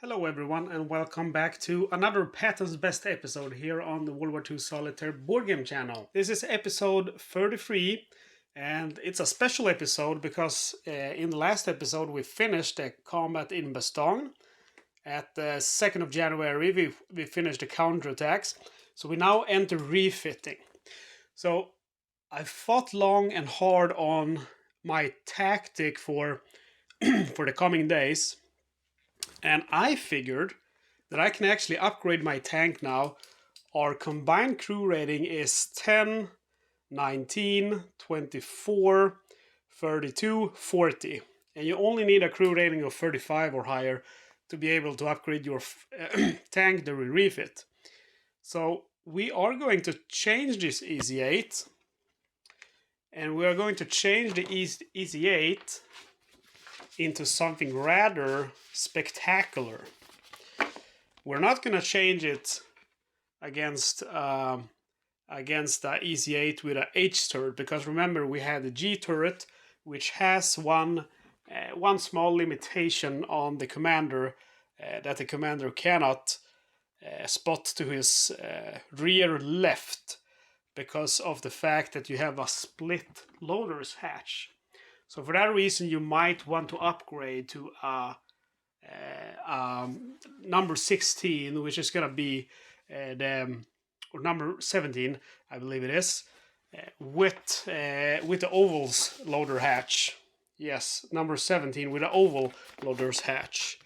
Hello everyone and welcome back to another Patton's Best episode here on the World War II Solitaire board game channel. This is episode 33 and it's a special episode because in the last episode we finished the combat in Bastogne. At the 2nd of January we finished the counterattacks, so we now enter refitting. So I fought long and hard on my tactic for the coming days. And I figured that I can actually upgrade my tank now. Our combined crew rating is 10, 19, 24, 32, 40. And you only need a crew rating of 35 or higher to be able to upgrade your tank during refit. So we are going to change this Easy 8. And we are going to change the Easy 8 into something rather spectacular. We're not going to change it against the Easy 8 with a H turret, because remember we had the G turret, which has one small limitation on the commander, that the commander cannot spot to his rear left because of the fact that you have a split loader's hatch. So for that reason, you might want to upgrade to number 16, which is going to be or number 17, I believe it is, with the oval's loader hatch. Yes, number 17 with the oval loader's hatch.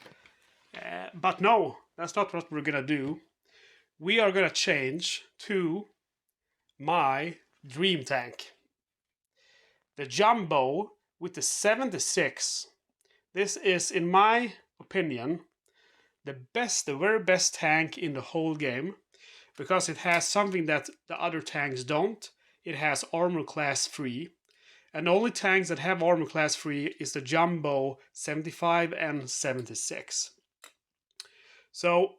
But no, that's not what we're going to do. We are going to change to my dream tank. The Jumbo with the 76. This is, in my opinion, the very best tank in the whole game, because it has something that the other tanks don't. It has armor class 3, and the only tanks that have armor class 3 is the Jumbo 75 and 76. So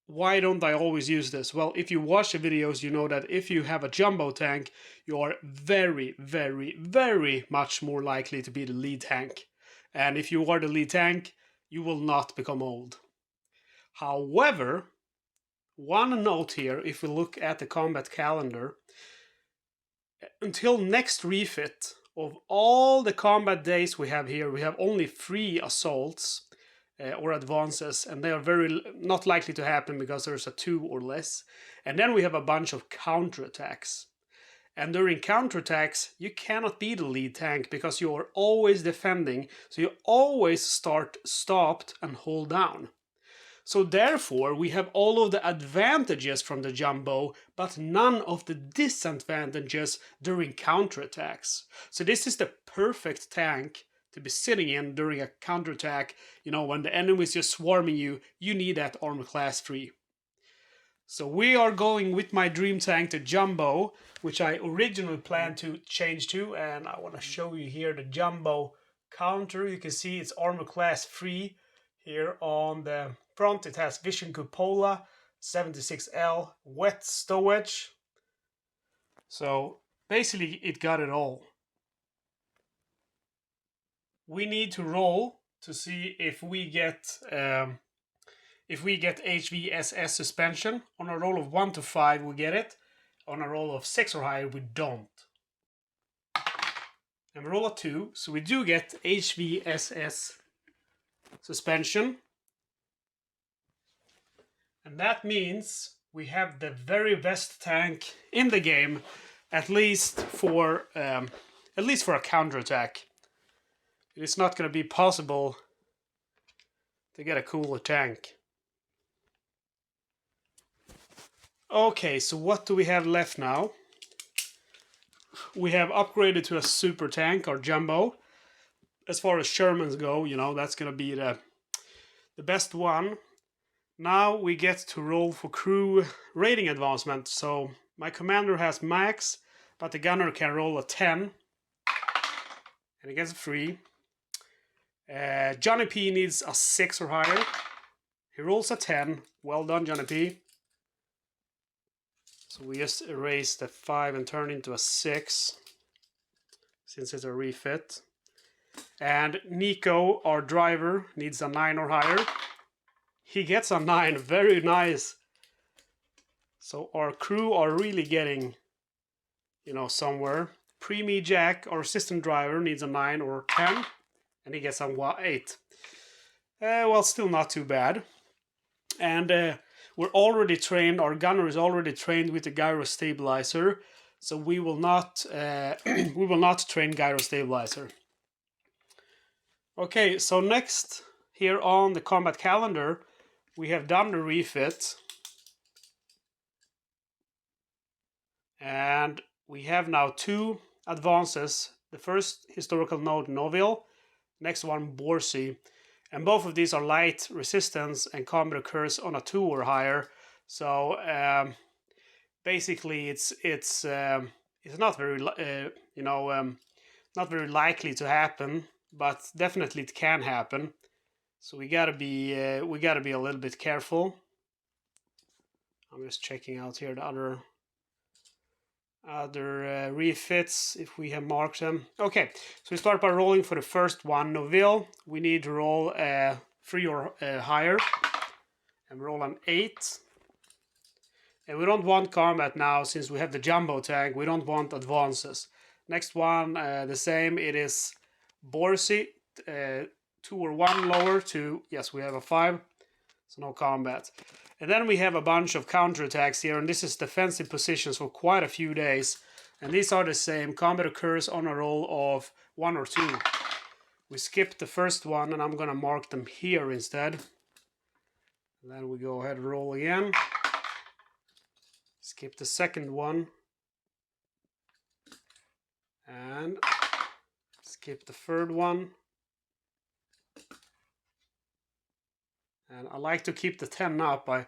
why don't I always use this? Well, if you watch the videos, you know that if you have a Jumbo tank, you are very, very, very much more likely to be the lead tank. And if you are the lead tank, you will not become old. However, one note here, if we look at the combat calendar, until next refit, of all the combat days we have here, we have only 3 assaults or advances, and they are very not likely to happen because there's a 2 or less. And then we have a bunch of counterattacks. And during counterattacks, you cannot be the lead tank because you are always defending, so you always start stopped and hold down. So therefore, we have all of the advantages from the Jumbo, but none of the disadvantages during counterattacks. So this is the perfect tank to be sitting in during a counterattack. You know, when the enemy is just swarming you, you need that armor class 3. So we are going with my dream tank, the Jumbo, which I originally planned to change to, and I want to show you here the Jumbo counter. You can see it's armor class 3 here on the front. It has Vision Cupola, 76L, wet stowage. So basically it got it all. We need to roll to see if we get HVSS suspension. On a roll of 1 to 5 we get it. On a roll of 6 or higher we don't. And we roll a 2, so we do get HVSS suspension. And that means we have the very best tank in the game, at least for a counterattack. It is not going to be possible to get a cooler tank. Okay, so what do we have left now? We have upgraded to a super tank, or Jumbo. As far as Shermans go, you know, that's going to be the best one. Now we get to roll for crew rating advancement. So my commander has max, but the gunner can roll a 10. And he gets a 3. Johnny P needs a 6 or higher. He rolls a 10. Well done, Johnny P. So we just erase the 5 and turn into a 6, since it's a refit. And Nico, our driver, needs a 9 or higher. He gets a 9. Very nice. So our crew are really getting, you know, somewhere. Pre-me Jack, our assistant driver, needs a 9 or 10. And he gets a 8. Well, still not too bad. And we're already trained. Our gunner is already trained with the gyro stabilizer. So we will not we will not train gyro stabilizer. Okay, so next here on the combat calendar, we have done the refit. And we have now 2 advances. The first historical node, Noville. Next one, Borsey. And both of these are light resistance and combat occurs on a 2 or higher. So basically, it's not very not very likely to happen, but definitely it can happen. So we gotta be a little bit careful. I'm just checking out here the other refits if we have marked them. Okay, so we start by rolling for the first one, Noville. We need to roll 3 or higher, and roll an 8. And we don't want combat now since we have the jumbo tank. We don't want advances. Next one, the same. It is Borsey, 2 or 1 lower to, yes, we have a 5, so no combat. And then we have a bunch of counterattacks here, and this is defensive positions for quite a few days. And these are the same. Combat occurs on a roll of 1 or 2. We skipped the first one, and I'm gonna mark them here instead. And then we go ahead and roll again. Skip the second one. And skip the third one. And I like to keep the 10 up. I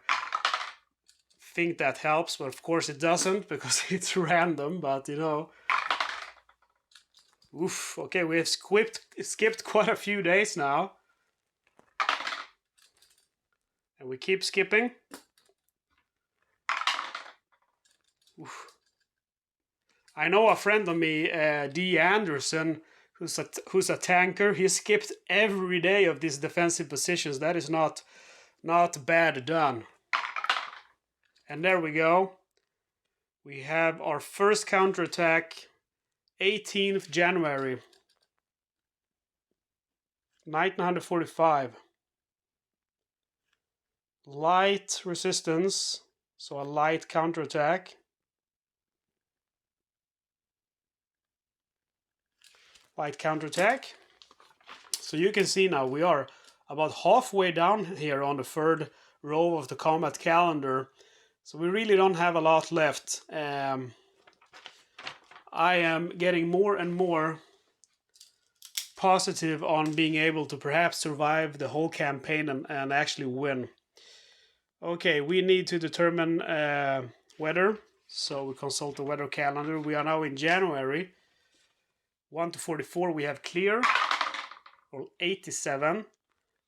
think that helps, but of course it doesn't because it's random, but you know. Oof, okay, we have skipped quite a few days now. And we keep skipping. Oof. I know a friend of me, D. Anderson, who's a tanker. He skipped every day of these defensive positions. That is not bad done. And there we go. We have our first counterattack, 18th January, 1945. Light resistance, so a light counterattack. Light counterattack. So you can see now we are about halfway down here on the 3rd row of the combat calendar. So we really don't have a lot left. I am getting more and more positive on being able to perhaps survive the whole campaign and actually win. Okay, we need to determine weather. So we consult the weather calendar. We are now in January. 1 to 44 we have clear, or 87,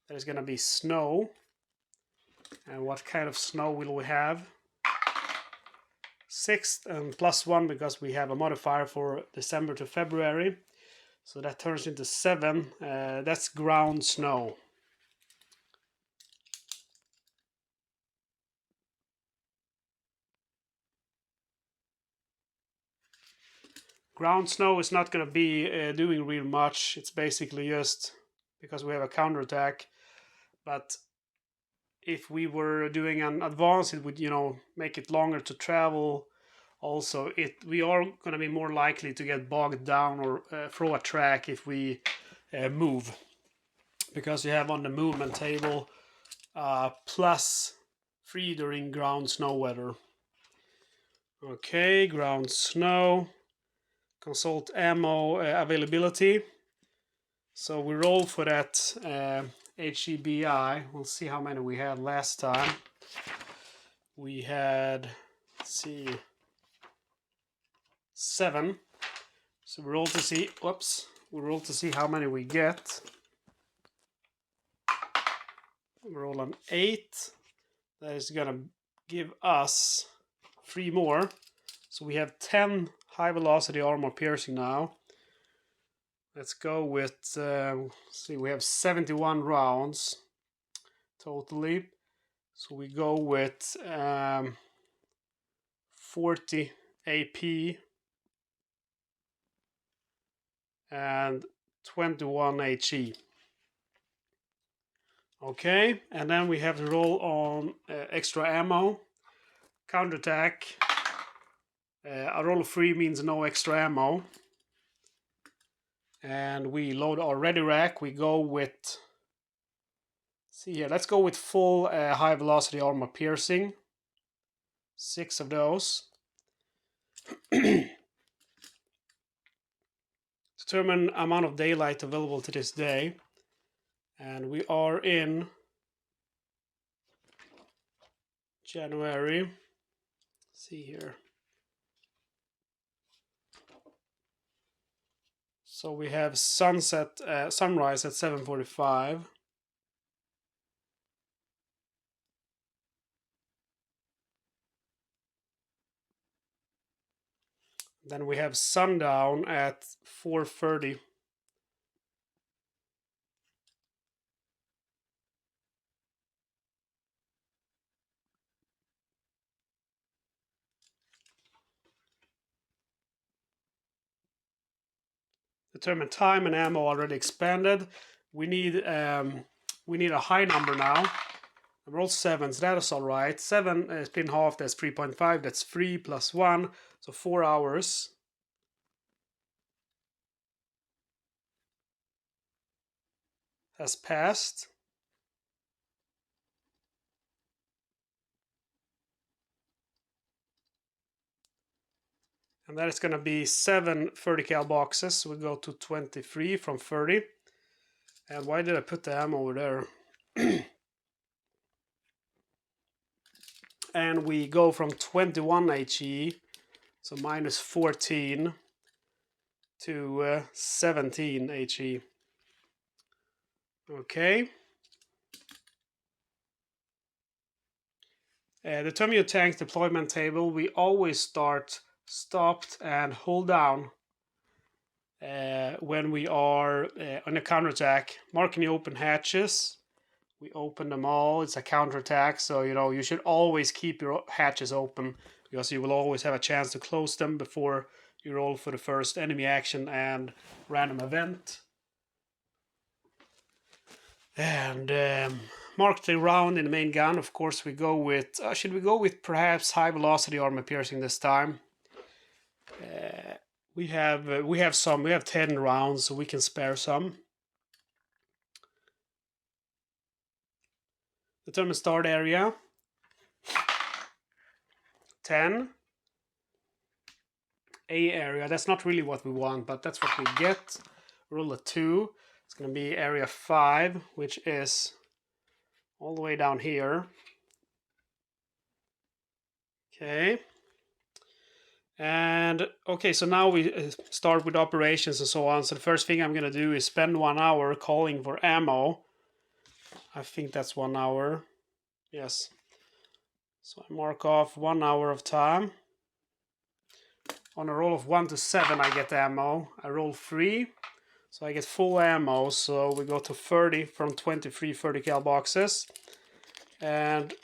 that is going to be snow. And what kind of snow will we have? 6th and +1 because we have a modifier for December to February, so that turns into 7. That's ground snow. Ground snow is not going to be doing real much. It's basically just because we have a counterattack. But if we were doing an advance, it would, you know, make it longer to travel. Also, we are going to be more likely to get bogged down or throw a track if we move. Because you have on the movement table +3 during ground snow weather. Okay, ground snow. Consult ammo availability. So we roll for that HEBI. We'll see how many we had last time. We had, let's see, 7. So we roll to see, whoops, we roll to see how many we get. We roll an 8. That is gonna give us 3 more. So we have 10 high velocity armor piercing now. Let's go with, see, we have 71 rounds totally. So we go with 40 AP and 21 HE. Okay, and then we have to roll on extra ammo, counterattack. A roll of 3 means no extra ammo. And we load our ready rack. We go with, see here, let's go with full high velocity armor piercing. 6 of those. Determine amount of daylight available to this day. And we are in January. Let's see here. So we have sunrise at 7:45. Then we have sundown at 4:30. Determine time and ammo already expanded. We need a high number now. I rolled 7, so that is all right. 7 split in half, that's 3.5. That's 3 plus 1, so 4 hours. Has passed. And that is going to be 7 30 cal boxes. So we go to 23 from 30. And why did I put the ammo over there? And we go from 21 HE, so minus 14, to 17 HE. Okay. Determine your tank's deployment table. We always start stopped and hold down when we are on a counterattack. Marking the open hatches. We open them all. It's a counterattack, so you should always keep your hatches open because you will always have a chance to close them before you roll for the first enemy action and random event. And mark the round in the main gun. Of course, we go with. Should we go with perhaps high velocity armor piercing this time? We have 10 rounds, so we can spare some. Determine start area. 10. A area. That's not really what we want, but that's what we get. Roll a 2. It's going to be area 5, which is all the way down here. Okay. And okay, so now we start with operations and so on. So the first thing I'm going to do is spend 1 hour calling for ammo. I think that's 1 hour. Yes. So I mark off 1 hour of time. On a roll of 1 to 7, I get ammo. I roll 3, so I get full ammo. So we go to 30 from 23 30 cal boxes. And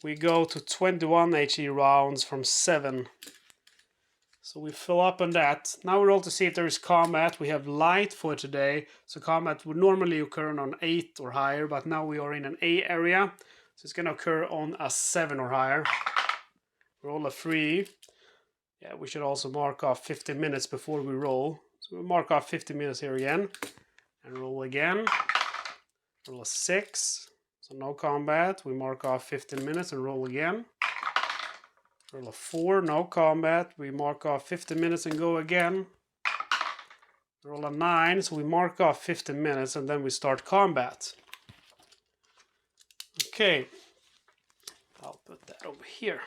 we go to 21 HE rounds from 7. So we fill up on that. Now we roll to see if there is combat. We have light for today. So combat would normally occur on 8 or higher, but now we are in an A area. So it's going to occur on a 7 or higher. Roll a 3. Yeah, we should also mark off 15 minutes before we roll. So we mark off 15 minutes here again. And roll again. Roll a 6. So no combat. We mark off 15 minutes and roll again. Roll a 4, no combat. We mark off 15 minutes and go again. Roll a 9, so we mark off 15 minutes and then we start combat. Okay. I'll put that over here.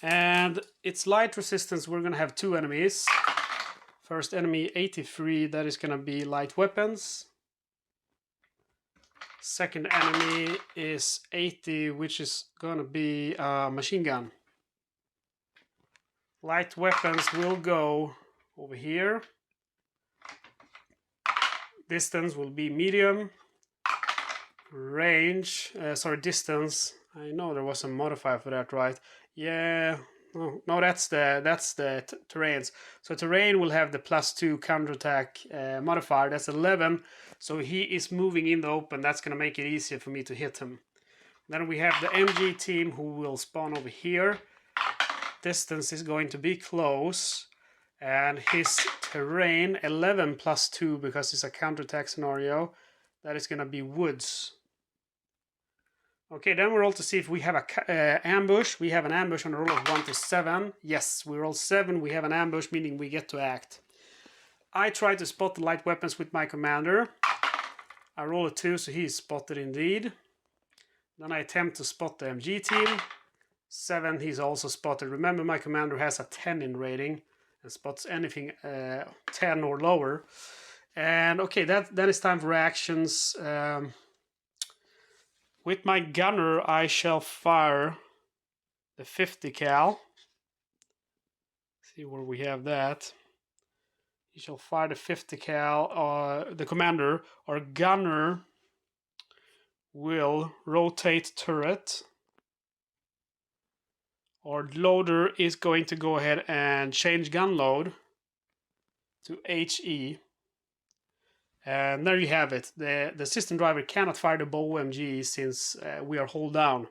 And it's light resistance. We're going to have 2 enemies. First enemy 83, that is going to be light weapons. Second enemy is 80, which is going to be a machine gun. Light weapons will go over here. Distance will be medium. range, distance. I know there was a modifier for that, right? Yeah, no, that's the terrains. So terrain will have the +2 counterattack modifier. That's 11. So he is moving in the open. That's gonna make it easier for me to hit him. Then we have the MG team who will spawn over here. Distance is going to be close. And his terrain, 11 +2, because it's a counterattack scenario. That is gonna be woods. Okay, then we roll to see if we have a ambush. We have an ambush on a roll of 1 to 7. Yes, we roll 7. We have an ambush, meaning we get to act. I try to spot the light weapons with my commander. I roll a 2, so he is spotted indeed. Then I attempt to spot the MG team. 7, he's also spotted. Remember, my commander has a 10 in rating and spots anything 10 or lower. And okay, then it's time for actions. With my gunner, I shall fire the 50 cal. See where we have that. He shall fire the 50 cal. The commander or gunner will rotate turret. Our loader is going to go ahead and change gun load to HE. And there you have it. The system driver cannot fire the bow MG since we are hold down.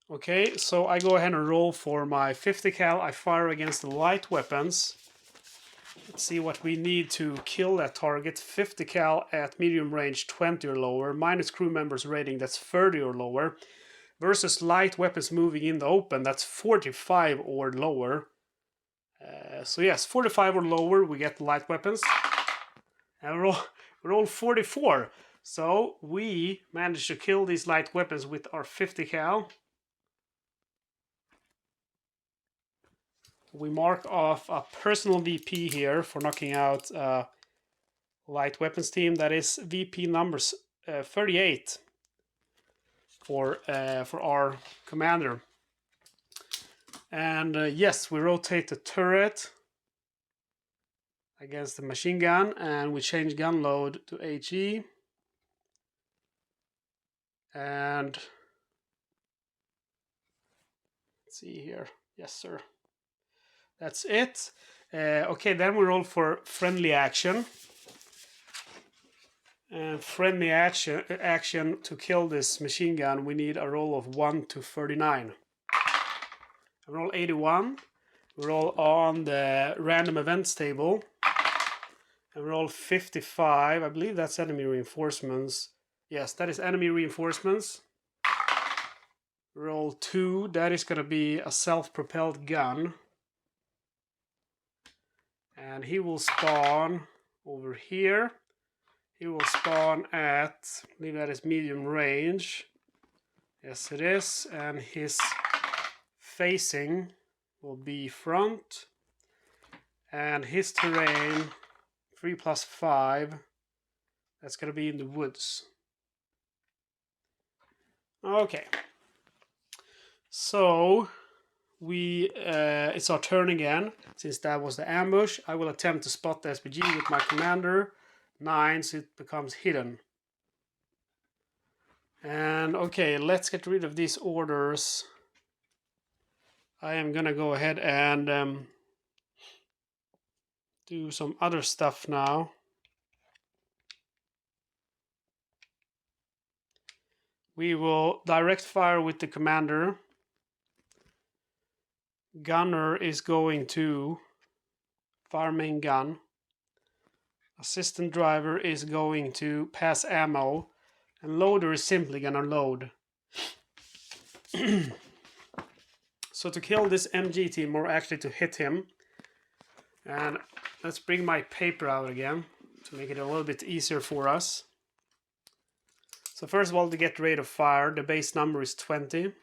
Okay, so I go ahead and roll for my 50 cal. I fire against the light weapons. Let's see what we need to kill that target. 50 cal at medium range, 20 or lower. Minus crew members rating, that's 30 or lower. Versus light weapons moving in the open, that's 45 or lower. So yes, 45 or lower, we get light weapons. And we roll 44. So we managed to kill these light weapons with our 50 cal. We mark off a personal VP here for knocking out light weapons team. That is VP numbers 38 for our commander. And yes, we rotate the turret against the machine gun, and we change gun load to HE. And let's see here. Yes, sir. That's it. Okay, then we roll for friendly action. And friendly action to kill this machine gun, we need a roll of 1 to 39. I roll 81. We roll on the random events table. And roll 55. I believe that's enemy reinforcements. Yes, that is enemy reinforcements. Roll 2. That is going to be a self-propelled gun. And he will spawn over here. He will spawn at, I believe that is medium range. Yes, it is. And his facing will be front. And his terrain, 3 + 5. That's going to be in the woods. Okay. So it's our turn again. Since that was the ambush, I will attempt to spot the SPG with my commander. 9, so it becomes hidden. And okay, let's get rid of these orders. I am gonna go ahead and do some other stuff now. We will direct fire with the commander. Gunner is going to fire main gun. Assistant driver is going to pass ammo. And loader is simply gonna load. So to kill this MG team, or actually to hit him, and let's bring my paper out again to make it a little bit easier for us. So first of all, to get rate of fire, the base number is 20.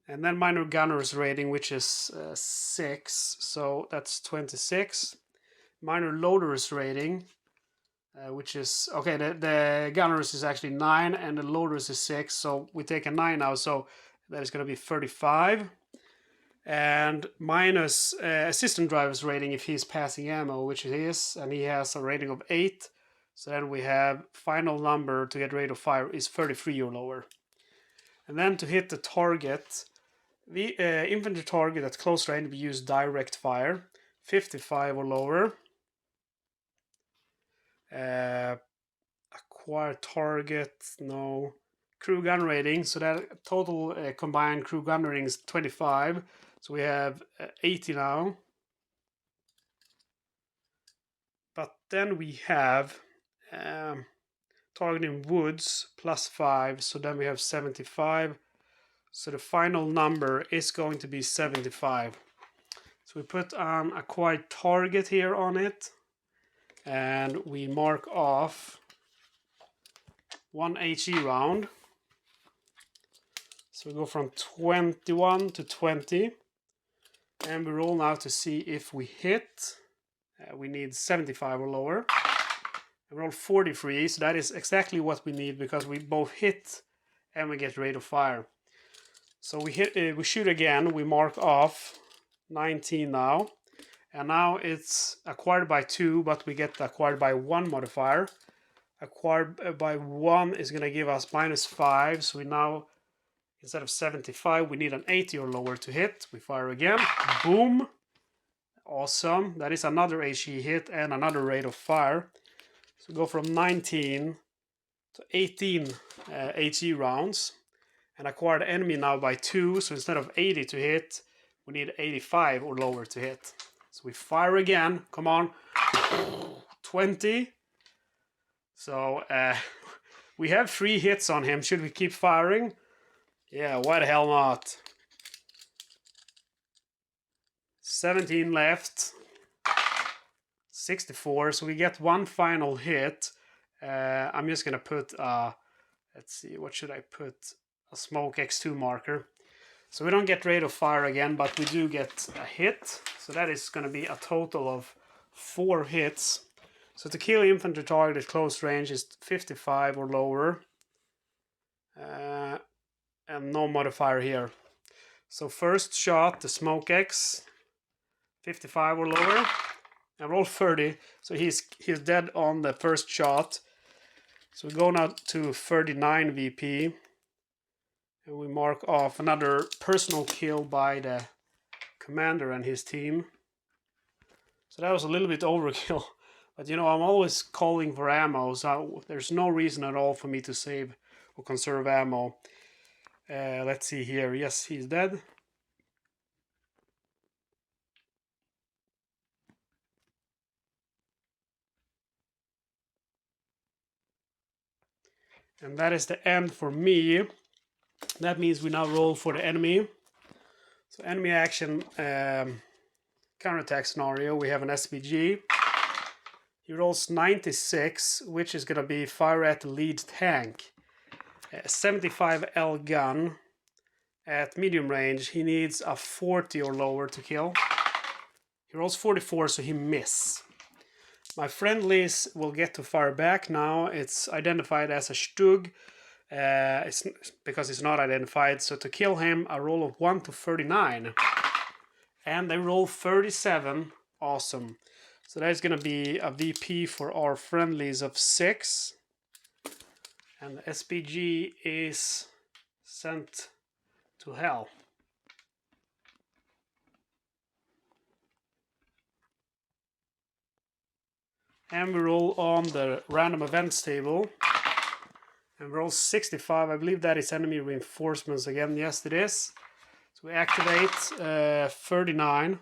And then minor gunner's rating, which is 6, so that's 26. Minor loader's rating, which is, okay, the gunner's is actually 9 and the loader's is 6, so we take a 9 now, so that is going to be 35. And minus assistant driver's rating if he's passing ammo, which he is, and he has a rating of 8, So then we have final number to get rate of fire is 33 or lower. And then to hit the target, the infantry target at close range, we use direct fire, 55 or lower. Acquire target, no. Crew gun rating, so that total combined crew gun rating is 25. So we have 80 now. But then we have targeting woods +5, so then we have 75. So the final number is going to be 75. So we put an acquired target here on it, and we mark off 1 HE round. So we go from 21 to 20, and we roll now to see if we hit. We need 75 or lower. We roll 43, so that is exactly what we need because we both hit and we get rate of fire. So we shoot again. We mark off 19 now, and now it's acquired by 2, but we get acquired by 1 modifier. Acquired by 1 is going to give us -5, so we now, instead of 75, we need an 80 or lower to hit. We fire again. Boom. Awesome. That is another HE hit and another rate of fire. So we go from 19 to 18 HE rounds. And acquire the enemy now by 2. So instead of 80 to hit, we need 85 or lower to hit. So we fire again. Come on. 20. So we have 3 hits on him. Should we keep firing? Yeah, why the hell not? 17 left. 64. So we get 1 final hit. I'm just gonna put let's see, what should I put? A smoke X2 marker. So we don't get rate of fire again, but we do get a hit. So that is going to be a total of 4 hits. So to kill infantry target at close range is 55 or lower. And no modifier here. So first shot, the smoke X, 55 or lower. And roll 30. So he's dead on the first shot. So we go now to 39 VP. And we mark off another personal kill by the commander and his team. So that was a little bit overkill. But you know, I'm always calling for ammo, so there's no reason at all for me to save or conserve ammo. Let's see here. Yes, he's dead. And that is the end for me. That means we now roll for the enemy. So enemy action counterattack scenario. We have an SPG. He rolls 96, which is going to be fire at the lead tank. 75L gun at medium range. He needs a 40 or lower to kill. He rolls 44, so he misses. My friendlies will get to fire back now. It's identified as a Stug. It's because it's not identified. So to kill him, a roll of 1 to 39. And they roll 37. Awesome. So that's going to be a VP for our friendlies of 6. And the SPG is sent to hell. And we roll on the random events table. And we roll 65. I believe that is enemy reinforcements again. Yes, it is. So we activate 39.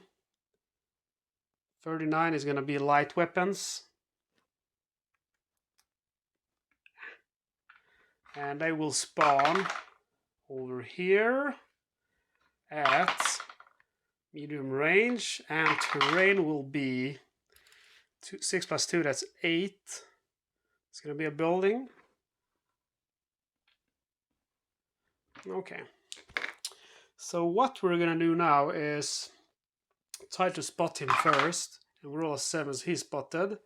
39 is going to be light weapons. And they will spawn over here at medium range. And terrain will be 6 plus 2, that's 8. It's going to be a building. Okay. So what we're going to do now is try to spot him first. And we'll roll a 7 as he's spotted.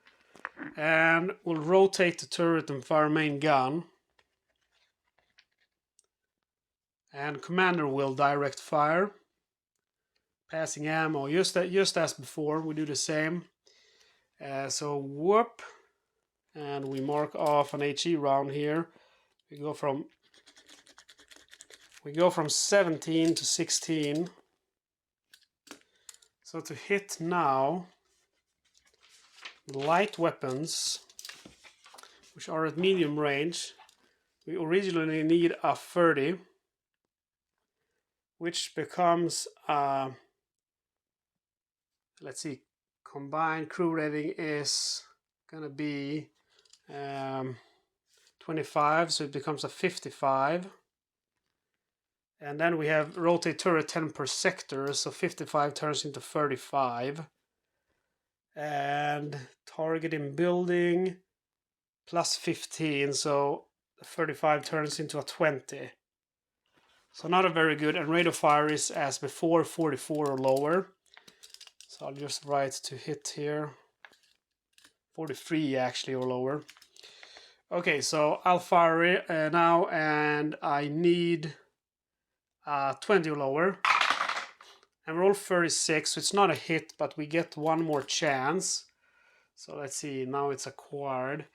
And we'll rotate the turret and fire main gun. And commander will direct fire. Passing ammo, just as before, we do the same. So whoop. and we mark off an HE round here. We go from 17 to 16. So to hit now, light weapons, which are at medium range, we originally need a 30, which becomes let's see, combined crew rating is gonna be 25, so it becomes a 55. And then we have rotate turret 10 per sector, so 55 turns into 35. And target in building plus 15, so 35 turns into a 20. So not a very good, and rate of fire is as before, 44 or lower. So I'll just write to hit here, 43 actually or lower. Okay, so I'll fire it now, and I need 20 or lower. And roll 36, so it's not a hit, but we get one more chance. So let's see, now it's acquired.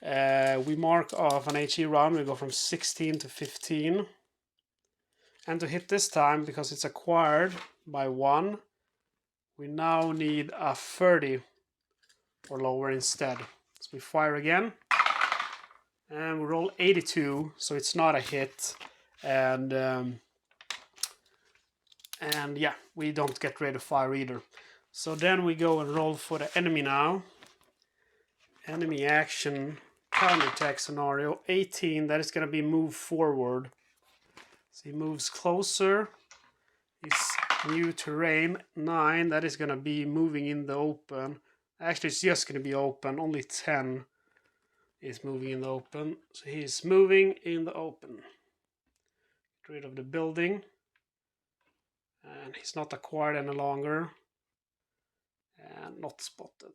We mark off an HE round, we go from 16 to 15. And to hit this time, because it's acquired by 1, we now need a 30 or lower instead. So we fire again. And we roll 82, so it's not a hit. And yeah, we don't get rate of fire either. So then we go and roll for the enemy now. Enemy action, counterattack scenario, 18, that is going to be move forward. So he moves closer. His new terrain, 9, that is going to be moving in the open. Actually, it's just going to be open, only 10 is moving in the open. So he's moving in the open. Get rid of the building. And he's not acquired any longer. And not spotted.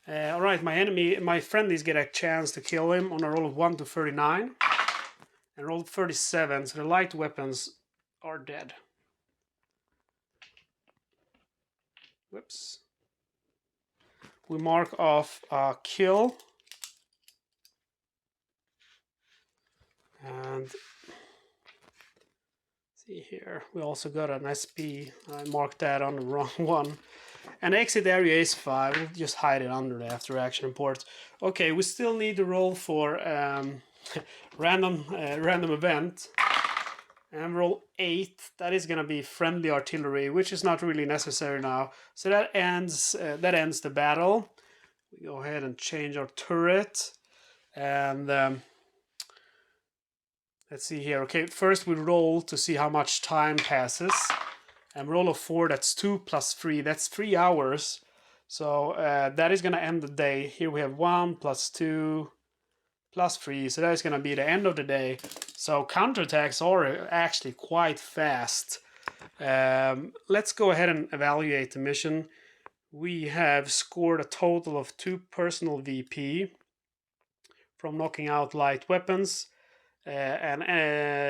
Alright, my friendlies get a chance to kill him on a roll of 1 to 39. And roll 37, so the light weapons are dead. Whoops. We mark off a kill. And see here, we also got an SP. I marked that on the wrong one. And exit area is 5. We'll just hide it under the after action report. Okay, we still need to roll for random event. And roll 8. That is gonna be friendly artillery, which is not really necessary now. So that ends the battle. We go ahead and change our turret. And let's see here. Okay, first we roll to see how much time passes. And roll of 4, that's 2 plus 3, that's 3 hours. So that is going to end the day. Here we have 1 plus 2 plus 3, so that is going to be the end of the day. So counterattacks are actually quite fast. Let's go ahead and evaluate the mission. We have scored a total of 2 personal VP from knocking out light weapons. And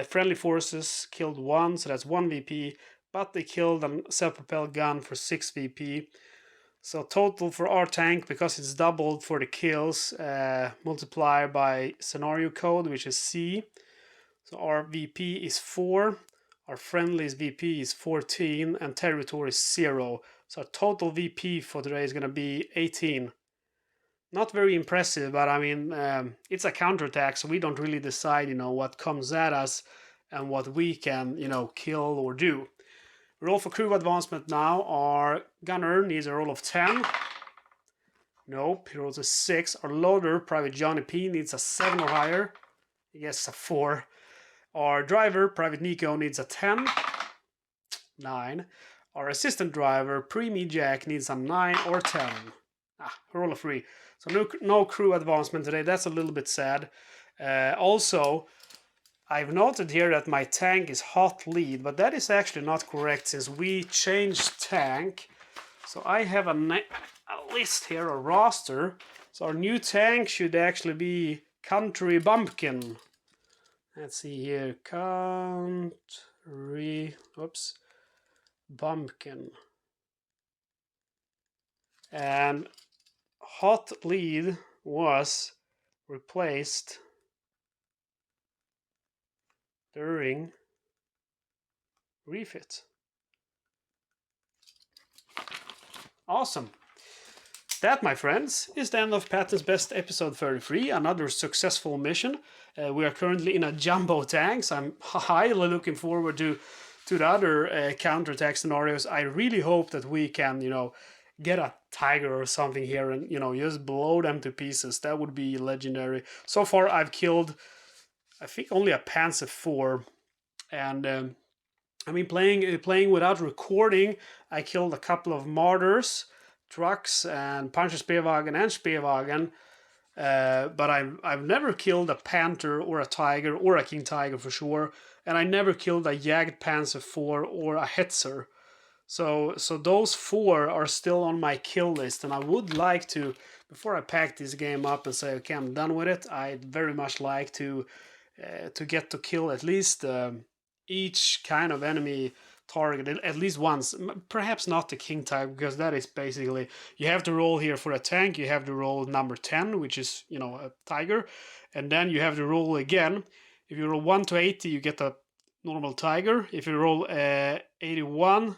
friendly forces killed 1, so that's 1 VP. But they killed a self-propelled gun for 6 VP. So total for our tank, because it's doubled for the kills, multiplied by scenario code, which is C. So our VP is 4, our friendly's VP is 14, and territory is 0. So our total VP for today is going to be 18. Not very impressive, but I mean, it's a counterattack, so we don't really decide, what comes at us and what we can, kill or do. Roll for crew advancement now. Our gunner needs a roll of 10. Nope, he rolls a 6. Our loader, Private Johnny P, needs a 7 or higher. Yes, a 4. Our driver, Private Nico, needs a 10. 9. Our assistant driver, Pre-Me Jack, needs a 9 or 10. Roll of 3. So no crew advancement today. That's a little bit sad. Also, I've noted here that my tank is hot lead, but that is actually not correct since we changed tank. So I have a list here, a roster. So our new tank should actually be Country Bumpkin. Let's see here, Bumpkin. And hot lead was replaced during refit. Awesome. That, my friends, is the end of Patton's Best episode 33, another successful mission. We are currently in a jumbo tank, so I'm highly looking forward to the other counterattack scenarios. I really hope that we can, get a tiger or something here and, just blow them to pieces. That would be legendary. So far, I've killed, I think, only a Panzer IV, and I mean, playing without recording, I killed a couple of martyrs, trucks, and Panzerspeerwagen and Speerwagen. But I've never killed a panther or a tiger or a king tiger for sure, and I never killed a Jagd Panzer IV or a Hetzer. So those four are still on my kill list, and I would like to, before I pack this game up and say okay, I'm done with it, I'd very much like to get to kill at least each kind of enemy target at least once. Perhaps not the king type, because that is basically, you have to roll here for a tank, you have to roll number 10, which is, a tiger, and then you have to roll again. If you roll 1 to 80, you get a normal tiger. If you roll 81,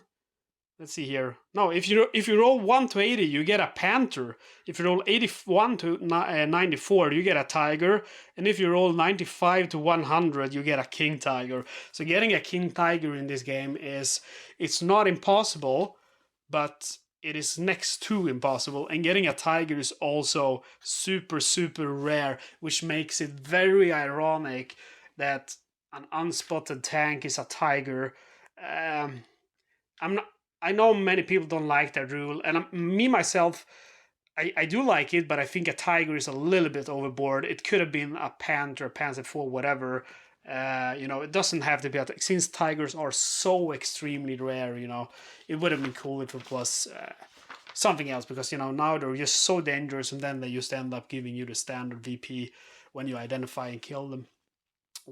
let's see here. No, if you roll 1 to 80, you get a panther. If you roll 81 to 94, you get a tiger. And if you roll 95 to 100, you get a king tiger. So getting a king tiger in this game it's not impossible, but it is next to impossible. And getting a tiger is also super, super rare, which makes it very ironic that an unspotted tank is a tiger. I know many people don't like that rule, and me myself, I do like it, but I think a tiger is a little bit overboard. It could have been a panther, Panzer IV, whatever. It doesn't have to be since tigers are so extremely rare. It would have been cool if it was something else, because now they're just so dangerous, and then they just end up giving you the standard VP when you identify and kill them.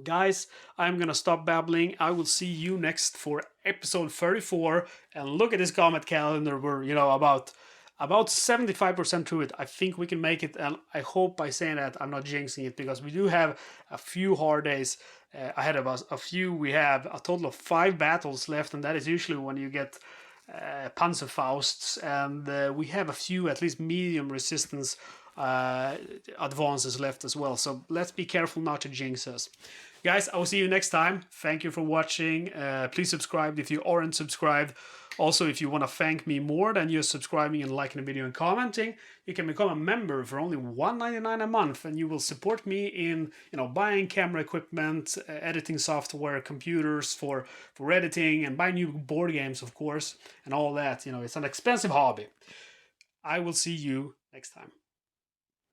Guys, I'm gonna stop babbling. I will see you next for episode 34. And look at this comment calendar. We're about 75% through it. I think we can make it, and I hope by saying that I'm not jinxing it, because we do have a few hard days ahead of us. We have a total of 5 battles left, and that is usually when you get Panzerfausts, and we have a few at least medium resistance advances left as well. So let's be careful not to jinx us. Guys, I will see you next time. Thank you for watching. Please subscribe if you aren't subscribed. Also, if you want to thank me more than just subscribing and liking the video and commenting, you can become a member for only $1.99 a month, and you will support me in buying camera equipment, editing software, computers for editing, and buy new board games, of course, and all that. It's an expensive hobby. I will see you next time.